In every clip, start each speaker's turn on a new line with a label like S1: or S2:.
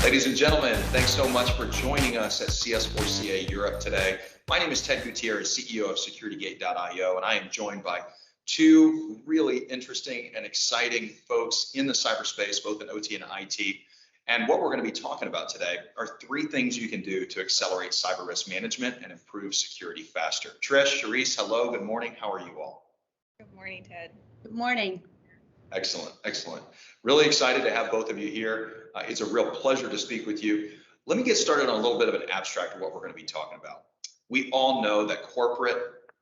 S1: Ladies and gentlemen, thanks so much for joining us at CS4CA Europe today. My name is Ted Gutierrez, CEO of SecurityGate.io, and I am joined by two really interesting and exciting folks in the cyberspace, both in OT and IT. And what we're going to be talking about today are three things you can do to accelerate cyber risk management and improve security faster. Trish, Charisse, hello, good morning. How are you all?
S2: Good morning, Ted.
S3: Good morning.
S1: Excellent, excellent. Really excited to have both of you here. It's a real pleasure to speak with you. Let me get started on a little bit of an abstract of what we're going to be talking about. We all know that corporate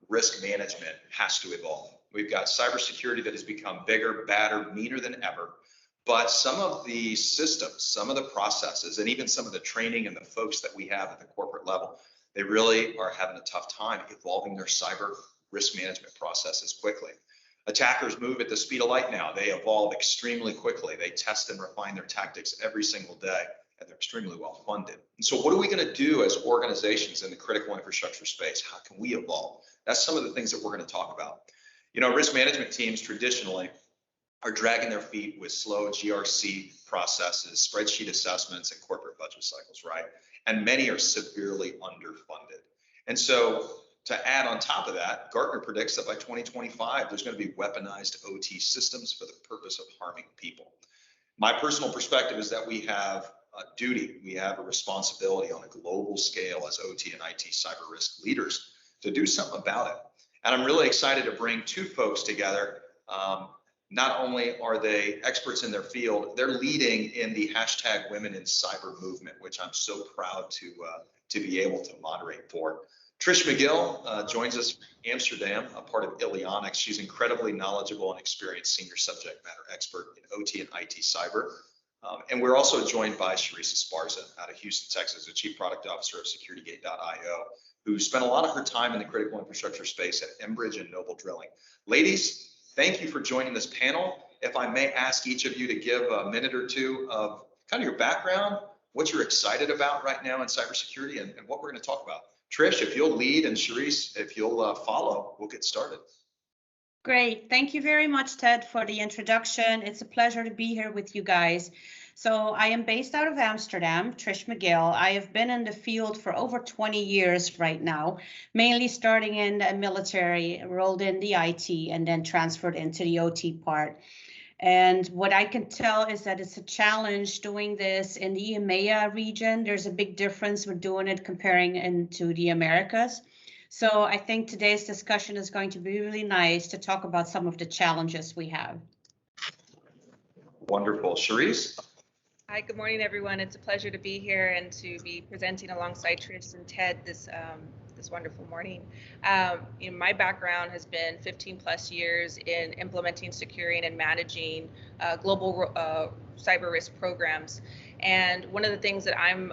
S1: risk management has to evolve. We've got cybersecurity that has become bigger, badder, meaner than ever. But some of the systems, some of the processes, and even some of the training and the folks that we have at the corporate level, they really are having a tough time evolving their cyber risk management processes quickly. Attackers move at the speed of light now. They evolve extremely quickly. They test and refine their tactics every single day, and they're extremely well funded. And so what are we going to do as organizations in the critical infrastructure space? How can we evolve? That's some of the things that we're going to talk about. You know, risk management teams traditionally are dragging their feet with slow GRC processes, spreadsheet assessments, and corporate budget cycles, right? And many are severely underfunded. And so to add on top of that, Gartner predicts that by 2025, there's going to be weaponized OT systems for the purpose of harming people. My personal perspective is that we have a duty, we have a responsibility on a global scale as OT and IT cyber risk leaders to do something about it. And I'm really excited to bring two folks together. Not only are they experts in their field, they're leading in the hashtag Women in Cyber movement, which I'm so proud to be able to moderate for. Trish McGill joins us from Amsterdam, a part of Ilionics. She's incredibly knowledgeable and experienced senior subject matter expert in OT and IT cyber. And we're also joined by Charisse Esparza out of Houston, Texas, the Chief Product Officer of SecurityGate.io, who spent a lot of her time in the critical infrastructure space at Enbridge and Noble Drilling. Ladies, thank you for joining this panel. If I may ask each of you to give a minute or two of kind of your background, what you're excited about right now in cybersecurity, and what we're going to talk about. Trish, if you'll lead, and Charisse, if you'll follow, we'll get started.
S3: Great. Thank you very much, Ted, for the introduction. It's a pleasure to be here with you guys. So I am based out of Amsterdam, Trish McGill. I have been in the field for over 20 years right now, mainly starting in the military, rolled in the IT, and then transferred into the OT part. And what I can tell is that it's a challenge doing this in the EMEA region. There's a big difference with doing it comparing into the Americas. So I think today's discussion is going to be really nice to talk about some of the challenges we have.
S1: Wonderful. Charisse?
S2: Hi, good morning, everyone. It's a pleasure to be here and to be presenting alongside Trish and Ted this wonderful morning. My background has been 15 plus years in implementing, securing, and managing global cyber risk programs. And one of the things that I'm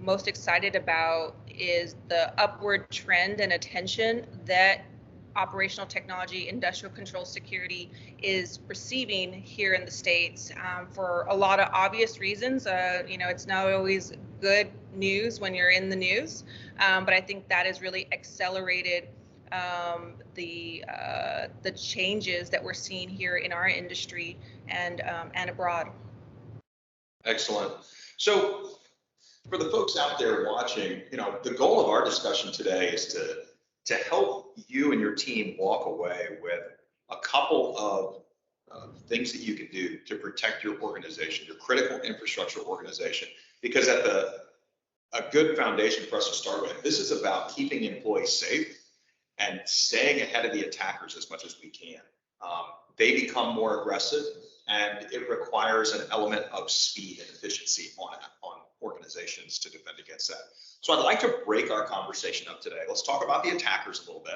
S2: most excited about is the upward trend and attention that operational technology, industrial control security is receiving here in the States for a lot of obvious reasons. It's not always good news when you're in the news, but I think that has really accelerated the changes that we're seeing here in our industry and abroad.
S1: Excellent. So for the folks out there watching, the goal of our discussion today is to help you and your team walk away with a couple of things that you can do to protect your organization, your critical infrastructure organization, because at a good foundation for us to start with, this is about keeping employees safe and staying ahead of the attackers as much as we can. They become more aggressive, and it requires an element of speed and efficiency on organizations to defend against that. So I'd like to break our conversation up today. Let's talk about the attackers a little bit.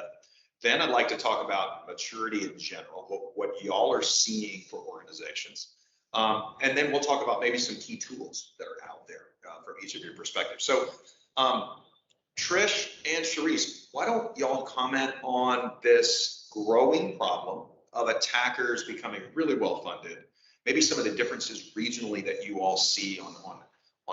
S1: Then I'd like to talk about maturity in general, what y'all are seeing for organizations. And then we'll talk about maybe some key tools that are out there from each of your perspectives. So Trish and Charisse, why don't y'all comment on this growing problem of attackers becoming really well funded, maybe some of the differences regionally that you all see on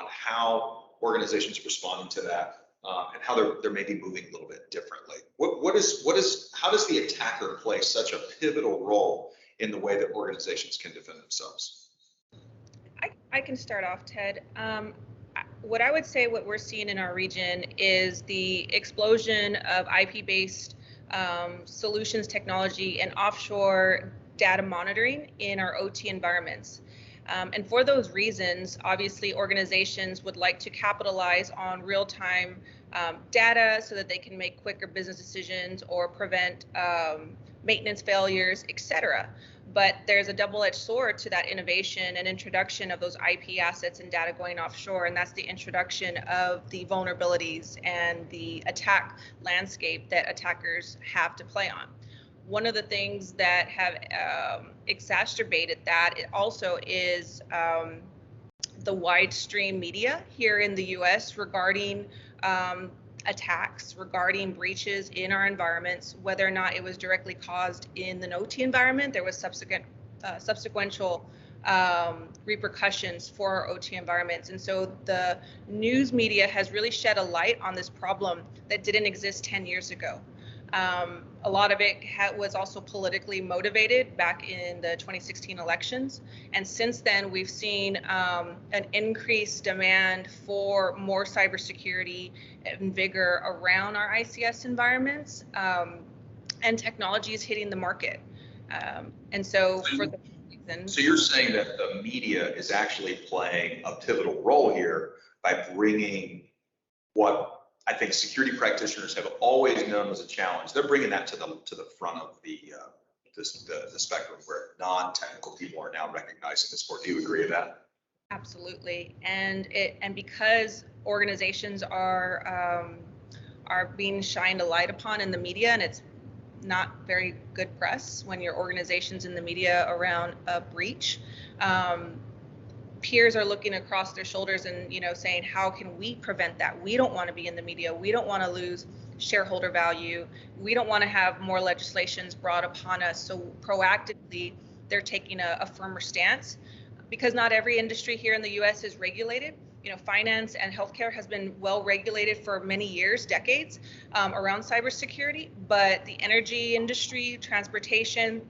S1: how organizations are responding to that, and how they're maybe moving a little bit differently. How does the attacker play such a pivotal role in the way that organizations can defend themselves?
S2: I can start off, Ted. What I would say what we're seeing in our region is the explosion of IP-based solutions technology and offshore data monitoring in our OT environments. And for those reasons, obviously organizations would like to capitalize on real-time data so that they can make quicker business decisions or prevent maintenance failures, etc. But there's a double-edged sword to that innovation and introduction of those IP assets and data going offshore, and that's the introduction of the vulnerabilities and the attack landscape that attackers have to play on. One of the things that have exacerbated that also is the widestream media here in the US regarding attacks, regarding breaches in our environments, whether or not it was directly caused in the OT environment. There was subsequential repercussions for our OT environments. And so the news media has really shed a light on this problem that didn't exist 10 years ago. A lot of it was also politically motivated back in the 2016 elections. And since then, we've seen an increased demand for more cybersecurity and vigor around our ICS environments, and technology is hitting the market. And so for the reason.
S1: So you're saying that the media is actually playing a pivotal role here by bringing what I think security practitioners have always known was a challenge. They're bringing that to the front of the spectrum where non-technical people are now recognizing this sport. Do you agree with that?
S2: Absolutely, and because organizations are being shined a light upon in the media, and it's not very good press when your organization's in the media around a breach. Peers are looking across their shoulders and saying, how can we prevent that? We don't want to be in the media. We don't want to lose shareholder value. We don't want to have more legislations brought upon us. So proactively, they're taking a firmer stance, because not every industry here in the US is regulated. Finance and healthcare has been well regulated for many years, decades, around cybersecurity, but the energy industry, transportation,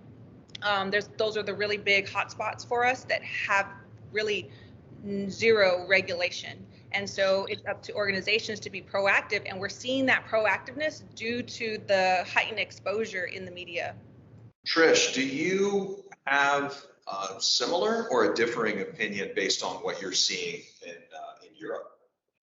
S2: those are the really big hotspots for us that have really zero regulation. And so it's up to organizations to be proactive, and we're seeing that proactiveness due to the heightened exposure in the media.
S1: Trish, do you have a similar or a differing opinion based on what you're seeing in Europe?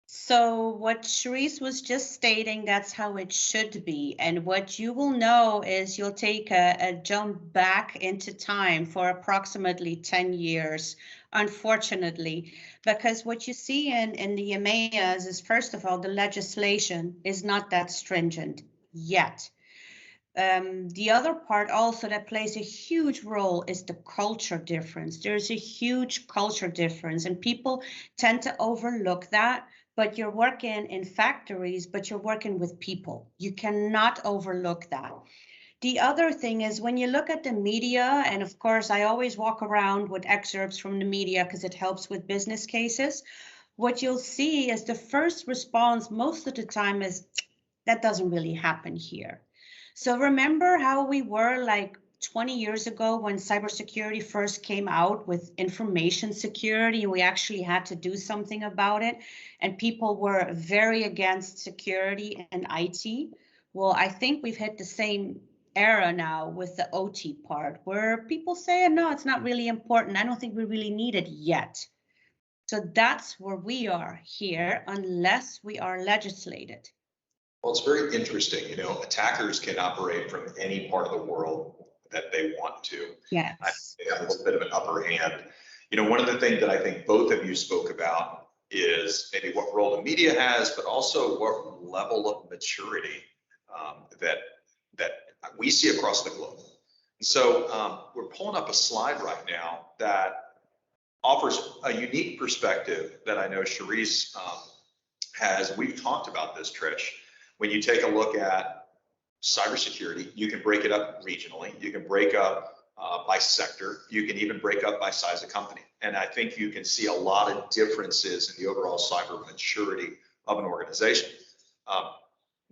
S3: So what Charisse was just stating, that's how it should be. And what you will know is you'll take a jump back into time for approximately 10 years, unfortunately, because what you see in the EMEAs is, first of all, the legislation is not that stringent yet. The other part also that plays a huge role is the culture difference. There's a huge culture difference, and people tend to overlook that. But you're working in factories, but you're working with people. You cannot overlook that. The other thing is when you look at the media, and of course, I always walk around with excerpts from the media because it helps with business cases. What you'll see is the first response most of the time is, that doesn't really happen here. So remember how we were like 20 years ago when cybersecurity first came out with information security, and we actually had to do something about it, and people were very against security and IT. Well, I think we've hit the same era now with the OT part, where people say, no, it's not really important. I don't think we really need it yet. So that's where we are here, unless we are legislated.
S1: Well, it's very interesting. Attackers can operate from any part of the world that they want to.
S3: Yes.
S1: They have a little bit of an upper hand. One of the things that I think both of you spoke about is maybe what role the media has, but also what level of maturity that we see across the globe. So we're pulling up a slide right now that offers a unique perspective that I know Charisse has. We've talked about this, Trish. When you take a look at cybersecurity, you can break it up regionally. You can break up by sector. You can even break up by size of company. And I think you can see a lot of differences in the overall cyber maturity of an organization.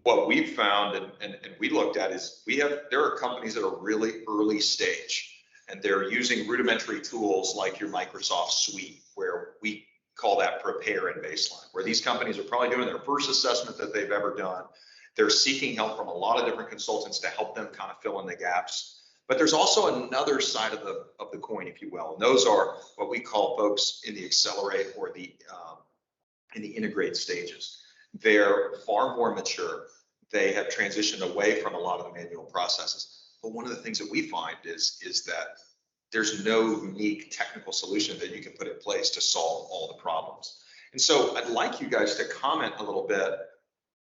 S1: What we've found and we looked at is there are companies that are really early stage and they're using rudimentary tools like your Microsoft suite, where we call that prepare and baseline, where these companies are probably doing their first assessment that they've ever done. They're seeking help from a lot of different consultants to help them kind of fill in the gaps. But there's also another side of the coin, if you will, and those are what we call folks in the accelerate or in the integrate stages. They're far more mature. They have transitioned away from a lot of the manual processes. But one of the things that we find is that there's no unique technical solution that you can put in place to solve all the problems. And so I'd like you guys to comment a little bit,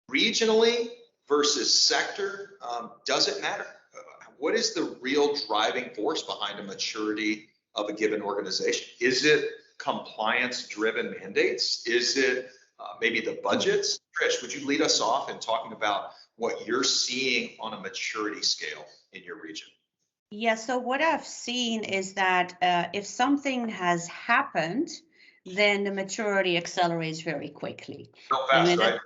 S1: regionally versus sector, does it matter? What is the real driving force behind the maturity of a given organization? Is it compliance-driven mandates? Is it maybe the budgets? Trish, would you lead us off in talking about what you're seeing on a maturity scale in your region?
S3: Yeah, so what I've seen is that if something has happened, then the maturity accelerates very quickly.
S1: Real fast, right?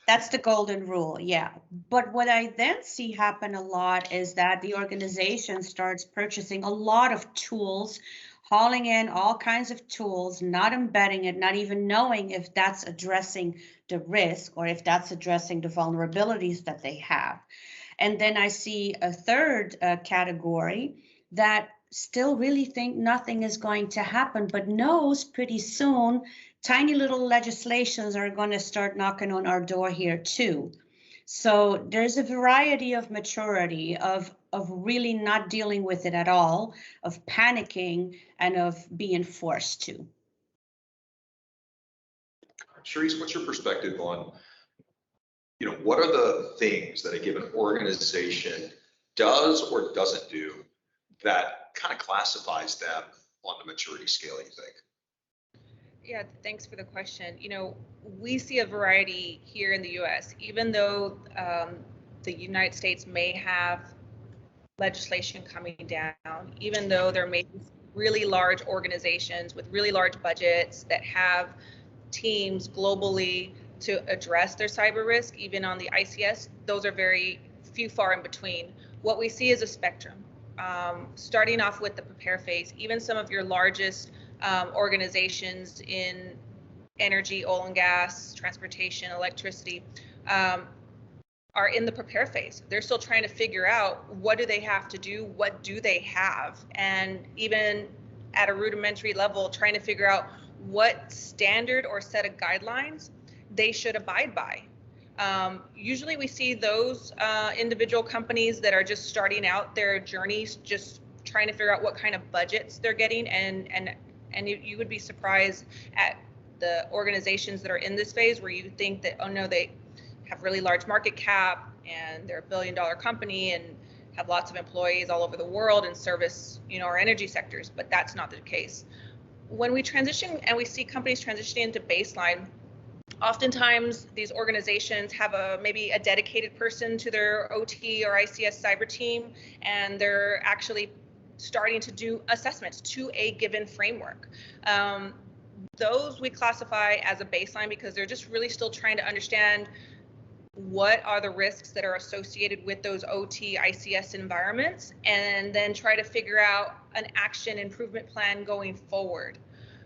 S3: That's the golden rule, yeah. But what I then see happen a lot is that the organization starts purchasing a lot of tools, hauling in all kinds of tools, not embedding it, not even knowing if that's addressing the risk or if that's addressing the vulnerabilities that they have. And then I see a third category that still really think nothing is going to happen, but knows pretty soon tiny little legislations are going to start knocking on our door here too. So there's a variety of maturity, of really not dealing with it at all, of panicking, and of being forced to.
S1: Charisse, what's your perspective on, what are the things that a given organization does or doesn't do that kind of classifies them on the maturity scale, you think?
S2: Yeah, thanks for the question. We see a variety here in the US, even though the United States may have legislation coming down, even though there may be really large organizations with really large budgets that have teams globally to address their cyber risk, even on the ICS, those are very few far in between. What we see is a spectrum. Starting off with the prepare phase, even some of your largest organizations in energy, oil and gas, transportation, electricity, are in the prepare phase. They're still trying to figure out what do they have to do, what do they have, and even at a rudimentary level, trying to figure out what standard or set of guidelines they should abide by. Usually we see those individual companies that are just starting out their journeys, just trying to figure out what kind of budgets they're getting, and you would be surprised at the organizations that are in this phase where you think that, oh no, they have really large market cap and they're $1 billion company and have lots of employees all over the world and service, our energy sectors, but that's not the case. When we transition and we see companies transitioning into baseline, oftentimes these organizations have maybe a dedicated person to their OT or ICS cyber team, and they're actually starting to do assessments to a given framework. Those we classify as a baseline because they're just really still trying to understand what are the risks that are associated with those OT ICS environments, and then try to figure out an action improvement plan going forward.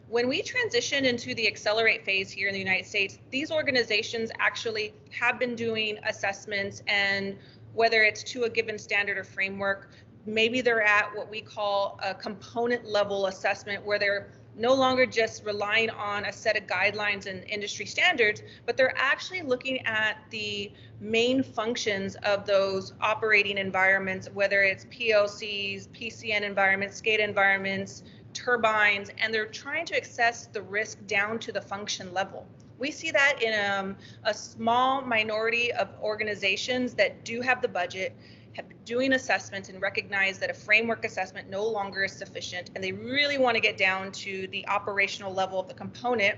S2: When we transition into the accelerate phase here in the United States, these organizations actually have been doing assessments, and whether it's to a given standard or framework, maybe they're at what we call a component level assessment, where they're no longer just relying on a set of guidelines and industry standards, but they're actually looking at the main functions of those operating environments, whether it's PLCs, PCN environments, SCADA environments, turbines, and they're trying to assess the risk down to the function level. We see that in a small minority of organizations that do have the budget, have been doing assessments, and recognize that a framework assessment no longer is sufficient, and they really want to get down to the operational level of the component.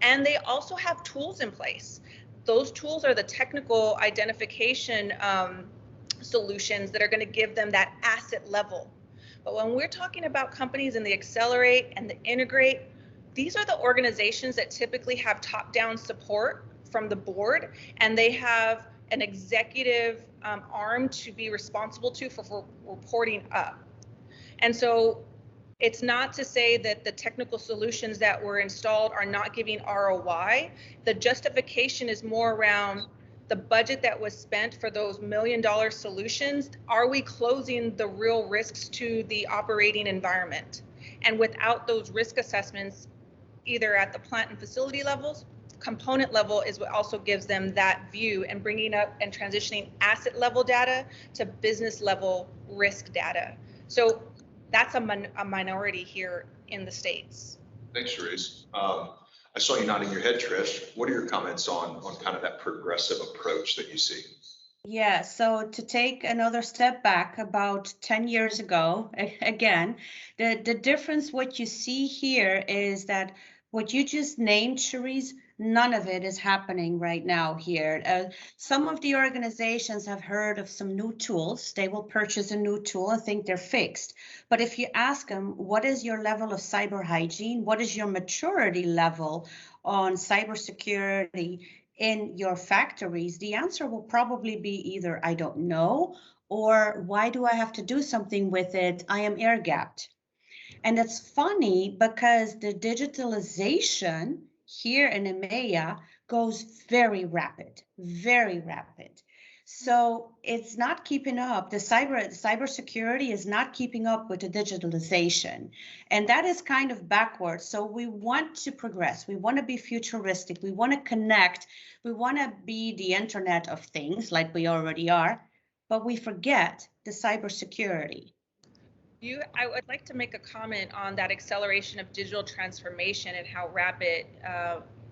S2: And they also have tools in place. Those tools are the technical identification solutions that are going to give them that asset level. But when we're talking about companies in the accelerate and the integrate, these are the organizations that typically have top-down support from the board, and they have an executive arm to be responsible to for reporting up. And so it's not to say that the technical solutions that were installed are not giving ROI. The justification is more around the budget that was spent for those $1 million solutions. Are we closing the real risks to the operating environment? And without those risk assessments, either at the plant and facility levels, component level is what also gives them that view, and bringing up and transitioning asset level data to business level risk data. So that's a minority here in the States.
S1: Thanks, Therese. I saw you nodding your head, Trish. What are your comments on kind of that progressive approach that you see?
S3: Yeah, so to take another step back, about 10 years ago, again, the difference, what you see here is that what you just named, Cherise, none of it is happening right now here. Some of the organizations have heard of some new tools. They will purchase a new tool and think they're fixed. But if you ask them, what is your level of cyber hygiene? What is your maturity level on cybersecurity in your factories? The answer will probably be either I don't know, or why do I have to do something with it? I am air gapped. And it's funny because the digitalization here in EMEA goes very rapid, very rapid. So it's not keeping up. The cybersecurity is not keeping up with the digitalization. And that is kind of backwards. So we want to progress. We want to be futuristic. We want to connect. We want to be the Internet of Things like we already are, but we forget the cybersecurity.
S2: I would like to make a comment on that acceleration of digital transformation and how rapid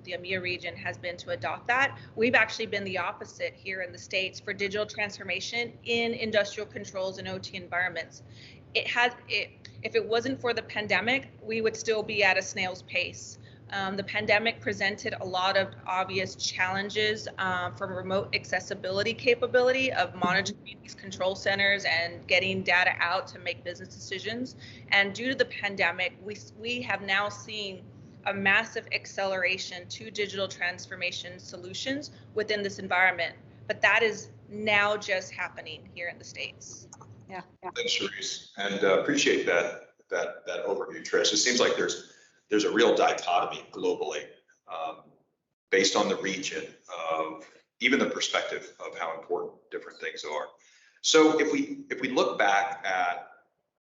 S2: the EMEA region has been to adopt that. We've actually been the opposite here in the States for digital transformation in industrial controls and OT environments. If it wasn't for the pandemic, we would still be at a snail's pace. The pandemic presented a lot of obvious challenges from remote accessibility capability of monitoring these control centers and getting data out to make business decisions. And due to the pandemic, we have now seen a massive acceleration to digital transformation solutions within this environment. But that is now just happening here in the States.
S3: Yeah.
S1: Thanks, Therese, and appreciate that overview, Trish. It seems like there's a real dichotomy globally based on the region of even the perspective of how important different things are. So if we look back at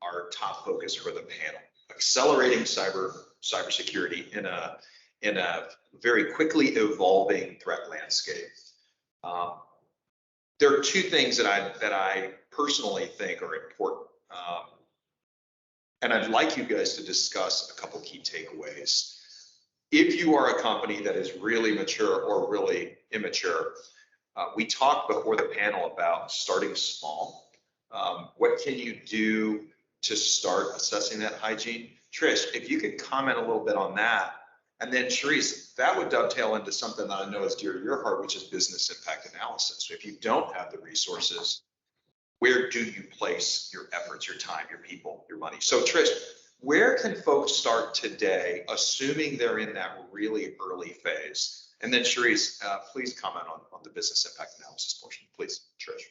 S1: our top focus for the panel, accelerating cybersecurity in a very quickly evolving threat landscape, there are two things that I personally think are important. And I'd like you guys to discuss a couple key takeaways. If you are a company that is really mature or really immature, we talked before the panel about starting small. What can you do to start assessing that hygiene? Trish, if you could comment a little bit on that. And then Cherise, that would dovetail into something that I know is dear to your heart, which is business impact analysis. If you don't have the resources, where do you place your efforts, your time, your people, your money? So Trish, where can folks start today, assuming they're in that really early phase? And then Cherise, please comment on the business impact analysis portion, please, Trish.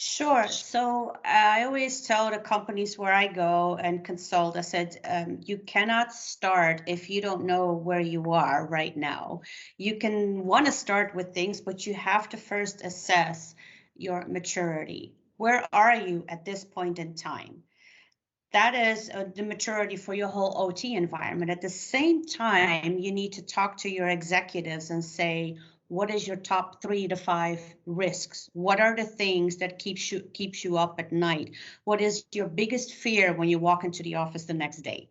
S3: Sure. So I always tell the companies where I go and consult, I said, you cannot start if you don't know where you are right now. You can want to start with things, but you have to first assess your maturity. Where are you at this point in time? That is the maturity for your whole OT environment. At the same time, you need to talk to your executives and say, what is your top 3 to 5 risks? What are the things that keeps you up at night? What is your biggest fear when you walk into the office the next day?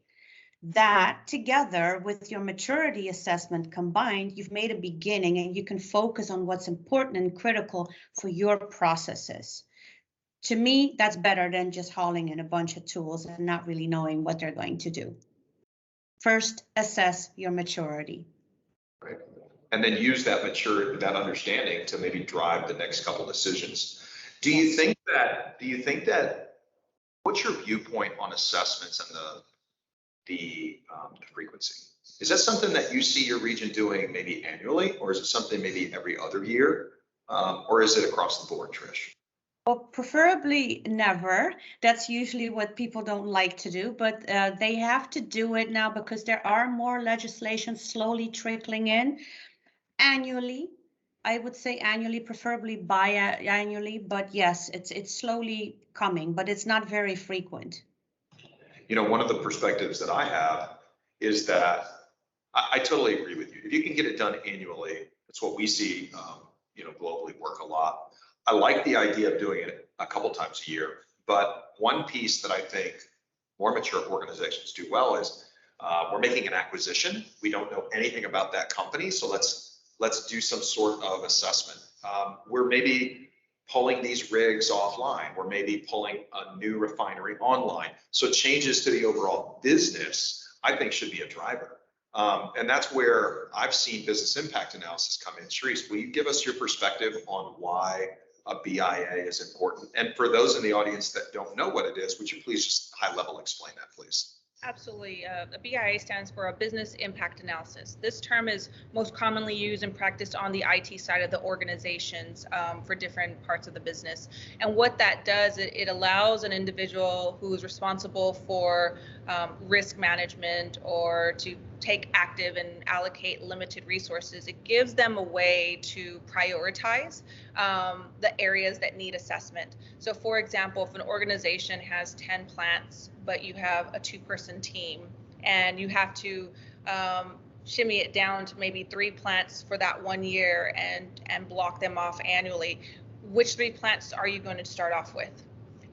S3: That together with your maturity assessment combined, you've made a beginning and you can focus on what's important and critical for your processes. To me, that's better than just hauling in a bunch of tools and not really knowing what they're going to do. First, assess your maturity.
S1: Right. And then use that understanding to maybe drive the next couple decisions. Do you think that what's your viewpoint on assessments and the frequency? Is that something that you see your region doing maybe annually, or is it something maybe every other year, or is it across the board, Trish?
S3: Well, preferably never. That's usually what people don't like to do, but they have to do it now because there are more legislation slowly trickling in annually. I would say annually, preferably biannually, but yes, it's slowly coming, but it's not very frequent.
S1: You know, one of the perspectives that I have is that I totally agree with you. If you can get it done annually, it's what we see, you know, globally work a lot. I like the idea of doing it a couple times a year, but one piece that I think more mature organizations do well is we're making an acquisition. We don't know anything about that company, so let's do some sort of assessment. We're maybe pulling these rigs offline. We're maybe pulling a new refinery online. So changes to the overall business, I think, should be a driver. And that's where I've seen business impact analysis come in. Trish, will you give us your perspective on why a BIA is important? And for those in the audience that don't know what it is, would you please just high level explain that, please?
S2: Absolutely. The BIA stands for a business impact analysis. This term is most commonly used and practiced on the IT side of the organizations for different parts of the business. And what that does, it allows an individual who is responsible for risk management or to take active and allocate limited resources. It gives them a way to prioritize the areas that need assessment. So for example, if an organization has 10 plants, but you have a 2-person team and you have to shimmy it down to maybe 3 plants for that 1 year and block them off annually, which 3 plants are you going to start off with?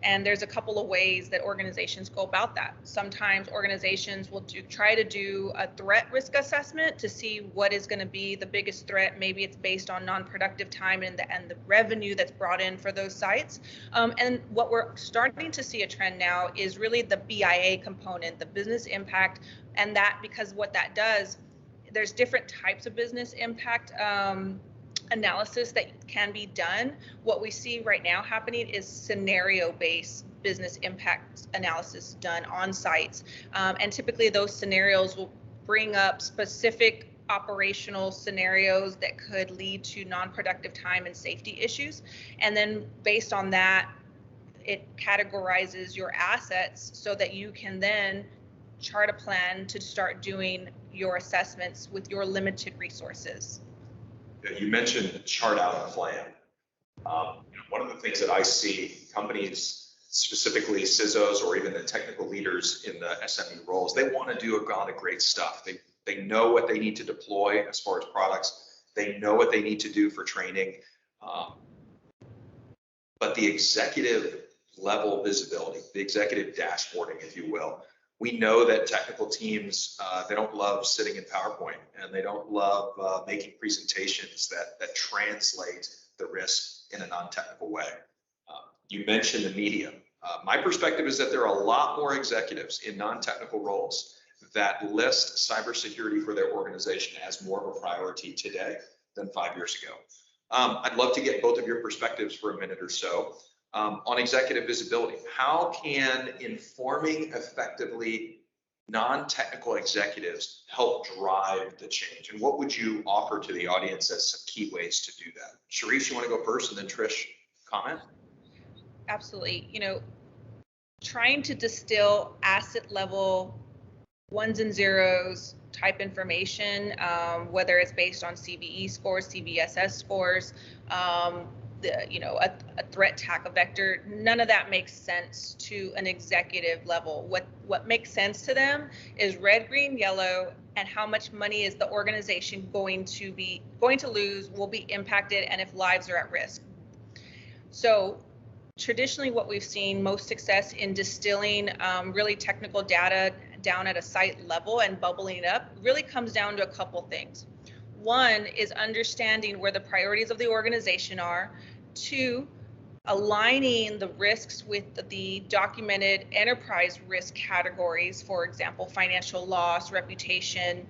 S2: And there's a couple of ways that organizations go about that. Sometimes organizations will try to do a threat risk assessment to see what is going to be the biggest threat. Maybe it's based on non-productive time and the revenue that's brought in for those sites. And what we're starting to see a trend now is really the BIA component, the business impact, and that because what that does, there's different types of business impact analysis that can be done. What we see right now happening is scenario-based business impact analysis done on sites. And typically those scenarios will bring up specific operational scenarios that could lead to non-productive time and safety issues. And then based on that, it categorizes your assets so that you can then chart a plan to start doing your assessments with your limited resources.
S1: You mentioned chart out a plan. One of the things that I see companies, specifically CISOs or even the technical leaders in the SME roles, they want to do a lot of great stuff. They know what they need to deploy as far as products. They know what they need to do for training. But the executive level visibility, the executive dashboarding, if you will, we know that technical teams, they don't love sitting in PowerPoint and they don't love making presentations that translate the risk in a non-technical way. You mentioned the media. My perspective is that there are a lot more executives in non-technical roles that list cybersecurity for their organization as more of a priority today than 5 years ago. I'd love to get both of your perspectives for a minute or so. On executive visibility, how can informing effectively non-technical executives help drive the change? And what would you offer to the audience as some key ways to do that? Sharice, you want to go first and then Trish, comment?
S2: Absolutely. You know, trying to distill asset level ones and zeros type information, whether it's based on CVE scores, CVSS scores, a threat attack, a vector, none of that makes sense to an executive level. What makes sense to them is red, green, yellow, and how much money is the organization going to lose, will be impacted, and if lives are at risk. So traditionally what we've seen most success in distilling really technical data down at a site level and bubbling it up really comes down to a couple things. One is understanding where the priorities of the organization are. 2, aligning the risks with the documented enterprise risk categories, for example, financial loss, reputation,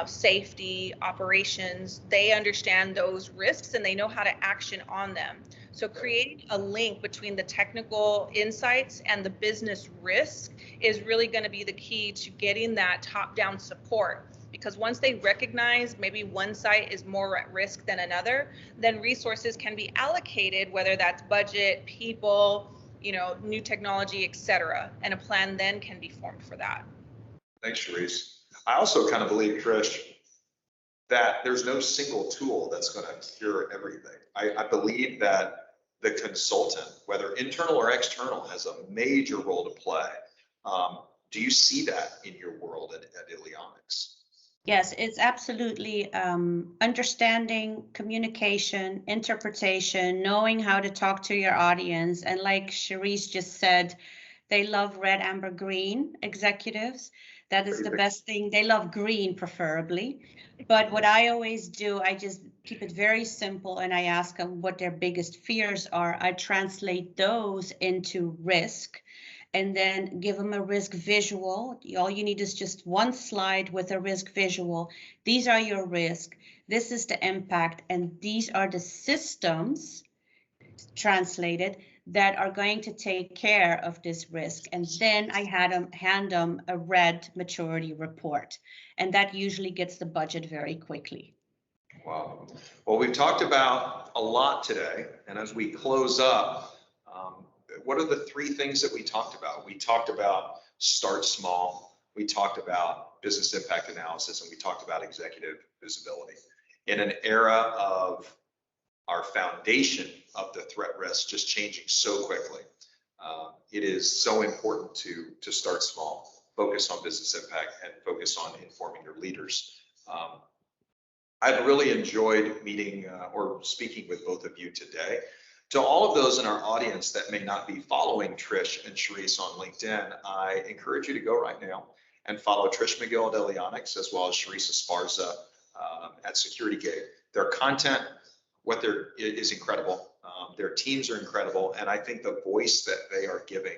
S2: safety, operations. They understand those risks and they know how to action on them. So creating a link between the technical insights and the business risk is really going to be the key to getting that top-down support. because once they recognize maybe one site is more at risk than another, then resources can be allocated, whether that's budget, people, new technology, etc. And a plan then can be formed for that.
S1: Thanks, Charisse. I also kind of believe, Trish, that there's no single tool that's going to cure everything. I believe that the consultant, whether internal or external, has a major role to play. Do you see that in your world at Ilionics?
S3: Yes, it's absolutely understanding, communication, interpretation, knowing how to talk to your audience. And like Charisse just said, they love red, amber, green executives. That is the best thing. They love green preferably. But what I always do, I just keep it very simple and I ask them what their biggest fears are. I translate those into risk and then give them a risk visual. All you need is just one slide with a risk visual. These are your risk. This is the impact. And these are the systems translated that are going to take care of this risk. And then I hand them a red maturity report. And that usually gets the budget very quickly.
S1: Wow. Well, we've talked about a lot today. And as we close up, what are the three things that we talked about? We talked about start small. We talked about business impact analysis, and we talked about executive visibility. In an era of our foundation of the threat risk just changing so quickly, it is so important to start small, focus on business impact, and focus on informing your leaders. I've really enjoyed meeting or speaking with both of you today. To all of those in our audience that may not be following Trish and Charisse on LinkedIn, I encourage you to go right now and follow Trish McGill at Ilionics, as well as Charisse Esparza at SecurityGate. Their content, is incredible. Their teams are incredible. And I think the voice that they are giving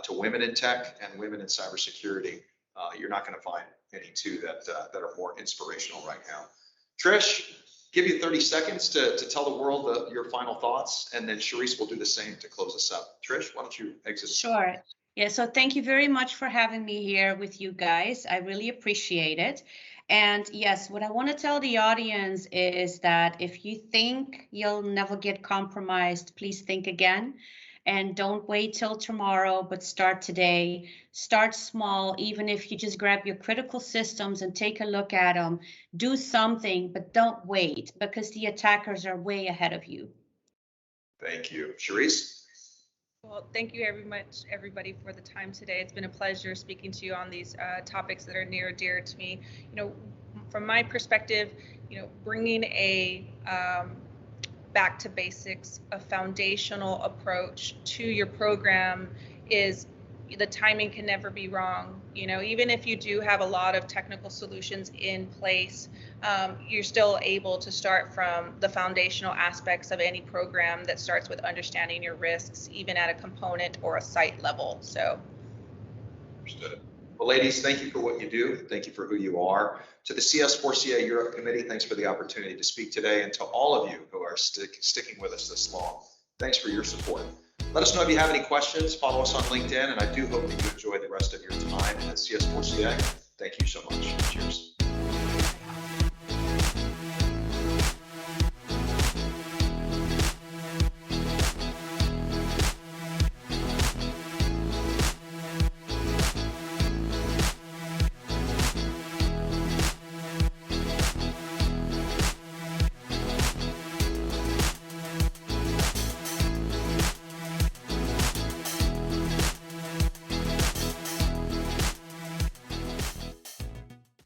S1: to women in tech and women in cybersecurity, you're not going to find any two that are more inspirational right now. Trish, give you 30 seconds to tell the world your final thoughts, and then Charisse will do the same to close us up. Trish, why don't you exit?
S3: Sure. Yeah, so thank you very much for having me here with you guys. I really appreciate it. And yes, what I want to tell the audience is that if you think you'll never get compromised, please think again. And don't wait till tomorrow, but start today. Start small, even if you just grab your critical systems and take a look at them. Do something, but don't wait, because the attackers are way ahead of you.
S1: Thank you. Charisse?
S2: Well, thank you very much, everybody, for the time today. It's been a pleasure speaking to you on these topics that are near and dear to me. From my perspective, bringing a back to basics, a foundational approach to your program is, the timing can never be wrong. Even if you do have a lot of technical solutions in place, you're still able to start from the foundational aspects of any program that starts with understanding your risks, even at a component or a site level. So.
S1: Understood. Well, ladies, thank you for what you do. Thank you for who you are. To the CS4CA Europe Committee, thanks for the opportunity to speak today. And to all of you who are sticking with us this long, thanks for your support. Let us know if you have any questions. Follow us on LinkedIn, and I do hope that you enjoy the rest of your time at CS4CA. Thank you so much. Cheers.